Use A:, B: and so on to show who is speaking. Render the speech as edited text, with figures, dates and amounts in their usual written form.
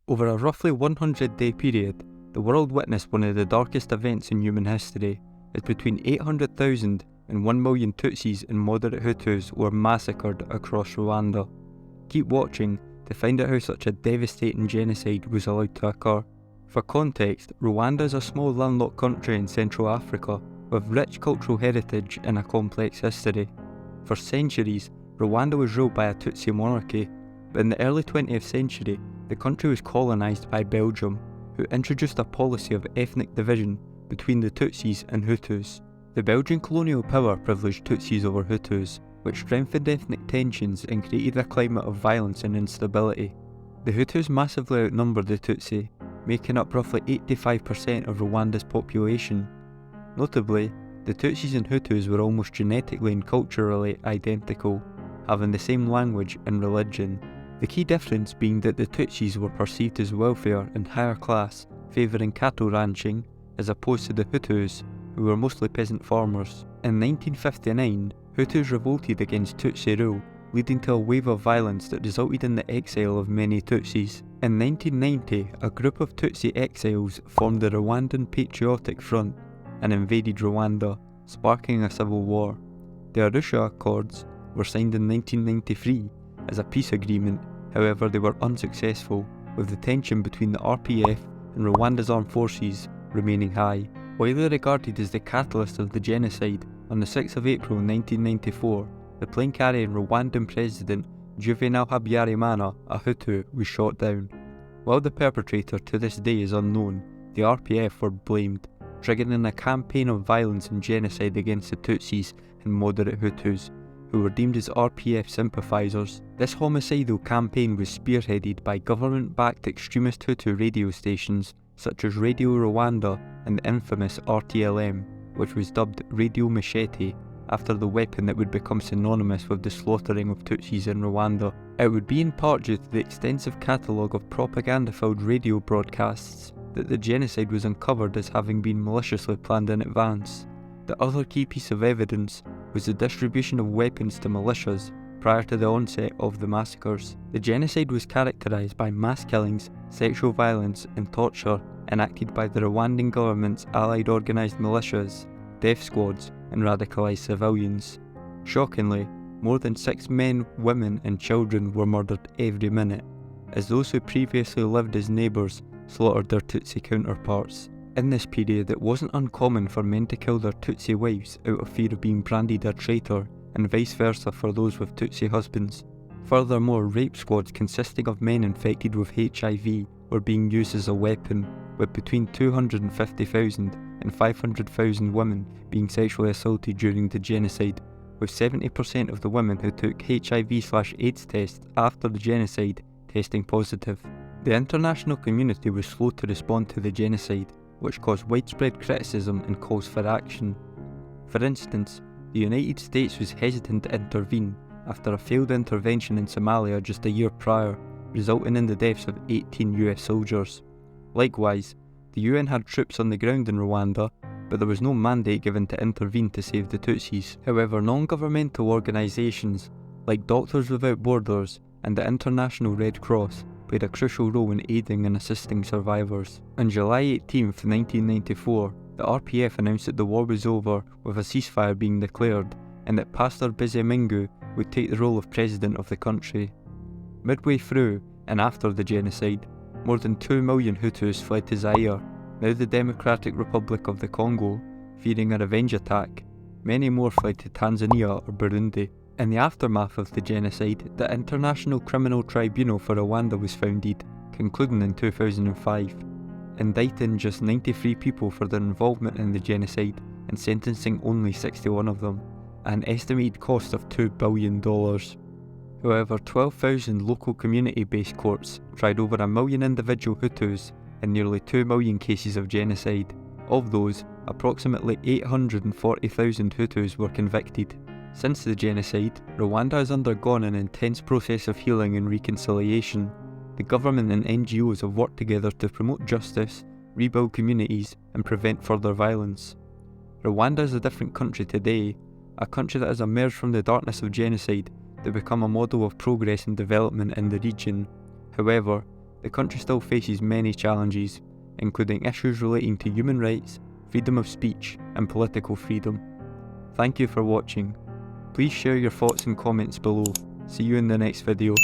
A: Over a roughly 100-day period, the world witnessed one of the darkest events in human history, as between 800,000 and 1 million Tutsis and moderate Hutus were massacred across Rwanda. Keep watching to find out how such a devastating genocide was allowed to occur. For context, Rwanda is a small landlocked country in Central Africa with rich cultural heritage and a complex history. For centuries, Rwanda was ruled by a Tutsi monarchy, but in the early 20th century, the country was colonised by Belgium, who introduced a policy of ethnic division between the Tutsis and Hutus. The Belgian colonial power privileged Tutsis over Hutus, which strengthened ethnic tensions and created a climate of violence and instability. The Hutus massively outnumbered the Tutsi, making up roughly 85% of Rwanda's population. Notably, the Tutsis and Hutus were almost genetically and culturally identical, having the same language and religion. The key difference being that the Tutsis were perceived as wealthier and higher class, favouring cattle ranching, as opposed to the Hutus, who were mostly peasant farmers. In 1959, Hutus revolted against Tutsi rule, leading to a wave of violence that resulted in the exile of many Tutsis. In 1990, a group of Tutsi exiles formed the Rwandan Patriotic Front and invaded Rwanda, sparking a civil war. The Arusha Accords were signed in 1993 as a peace agreement, however they were unsuccessful, with the tension between the RPF and Rwanda's armed forces remaining high. Widely regarded as the catalyst of the genocide, on the 6th of April 1994, the plane-carrying Rwandan President Juvenal Habyarimana, a Hutu, was shot down. While the perpetrator to this day is unknown, the RPF were blamed, triggering a campaign of violence and genocide against the Tutsis and moderate Hutus, who were deemed as RPF sympathisers. This homicidal campaign was spearheaded by government-backed extremist Hutu radio stations such as Radio Rwanda and the infamous RTLM, which was dubbed Radio Machete after the weapon that would become synonymous with the slaughtering of Tutsis in Rwanda. It would be in part due to the extensive catalogue of propaganda-filled radio broadcasts that the genocide was uncovered as having been maliciously planned in advance. The other key piece of evidence was the distribution of weapons to militias prior to the onset of the massacres. The genocide was characterised by mass killings, sexual violence and torture enacted by the Rwandan government's allied organised militias, death squads and radicalised civilians. Shockingly, more than 6 men, women and children were murdered every minute, as those who previously lived as neighbours slaughtered their Tutsi counterparts. In this period, it wasn't uncommon for men to kill their Tutsi wives out of fear of being branded a traitor, and vice versa for those with Tutsi husbands. Furthermore, rape squads consisting of men infected with HIV were being used as a weapon, with between 250,000 and 500,000 women being sexually assaulted during the genocide, with 70% of the women who took HIV/AIDS tests after the genocide testing positive. The international community was slow to respond to the genocide, which caused widespread criticism and calls for action. For instance, the United States was hesitant to intervene after a failed intervention in Somalia just a year prior, resulting in the deaths of 18 US soldiers. Likewise, the UN had troops on the ground in Rwanda, but there was no mandate given to intervene to save the Tutsis. However, non-governmental organisations like Doctors Without Borders and the International Red Cross played a crucial role in aiding and assisting survivors. On July 18, 1994, the RPF announced that the war was over, with a ceasefire being declared, and that Pastor Bizimungu would take the role of president of the country. Midway through, and after the genocide, more than 2 million Hutus fled to Zaire, now the Democratic Republic of the Congo, fearing a revenge attack. Many more fled to Tanzania or Burundi. In the aftermath of the genocide, the International Criminal Tribunal for Rwanda was founded, concluding in 2005, indicting just 93 people for their involvement in the genocide and sentencing only 61 of them, at an estimated cost of $2 billion. However, 12,000 local community-based courts tried over 1 million individual Hutus in nearly 2 million cases of genocide. Of those, approximately 840,000 Hutus were convicted. Since the genocide, Rwanda has undergone an intense process of healing and reconciliation. The government and NGOs have worked together to promote justice, rebuild communities, and prevent further violence. Rwanda is a different country today, a country that has emerged from the darkness of genocide to become a model of progress and development in the region. However, the country still faces many challenges, including issues relating to human rights, freedom of speech, and political freedom. Thank you for watching. Please share your thoughts and comments below. See you in the next video.